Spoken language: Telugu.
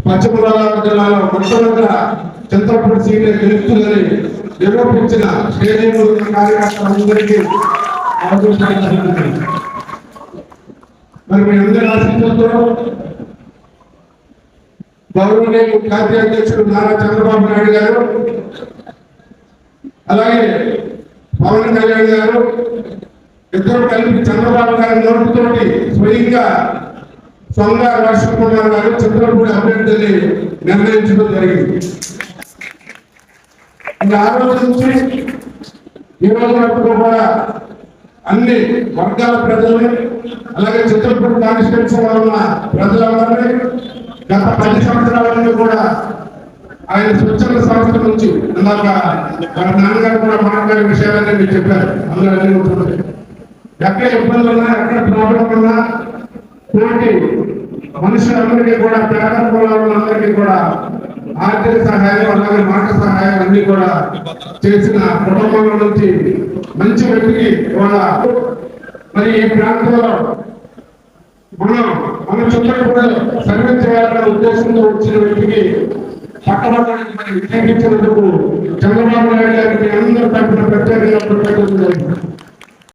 పశ్చిమ గోదావరి జిల్లాలో మొట్టమొదట చింతలపూడి సీనియర్ గెలుస్తుందని నిరూపించిన స్టేడియంలో కార్యకర్తలందరికీ మరి మీ అందరి ఆశీస్సులతో గౌరవనీయులు జాతీయ అధ్యక్షుడు నారా చంద్రబాబు నాయుడు గారు, అలాగే పవన్ కళ్యాణ్ గారు ఇద్దరు కలిపి చంద్రబాబు గారి నోటితోటి స్వయంగా సొంగ రాష్ట్ర కుమార్ గారు చింతలపూడి అభ్యర్థిని నిర్ణయించడం జరిగింది. ఆ రోజు నుంచి ఈ రోజు వరకు కూడా అన్ని వర్గాల ప్రజల్ని, అలాగే చింతలపూడి కాన్స్టిట్యూన్సీలో ఉన్న ప్రజలందరినీ గత 10 సంవత్సరాల నుండి కూడా ఆయన స్వచ్ఛంద సంస్థ నుంచి ఇందాక వారి నాన్నగారు కూడా మాట్లాడే విషయాలన్నీ మీరు చెప్పారు. అందులో అన్ని ఉంటుంది. ఎక్కడ ఇబ్బందులు ఉన్నా, ఎక్కడ ప్రాబ్లం ఉన్నా తోటి మనుషులందరికీ కూడా, పేద కులాలందరికీ కూడా ఆర్థిక సహాయం, అలాగే మాట సహాయం అన్ని కూడా చేసిన కుటుంబంలో నుంచి మంచి వ్యక్తికి ఇవాళ మరి ఈ ప్రాంతంలో మన చుట్టూ సర్వీస్ చేయాలనే ఉద్దేశంతో వచ్చిన వ్యక్తికి పట్టబడ్డానికి మరి వినియోగించినందుకు చంద్రబాబు నాయుడు గారికి అందరూ తరఫున ప్రత్యేకంగా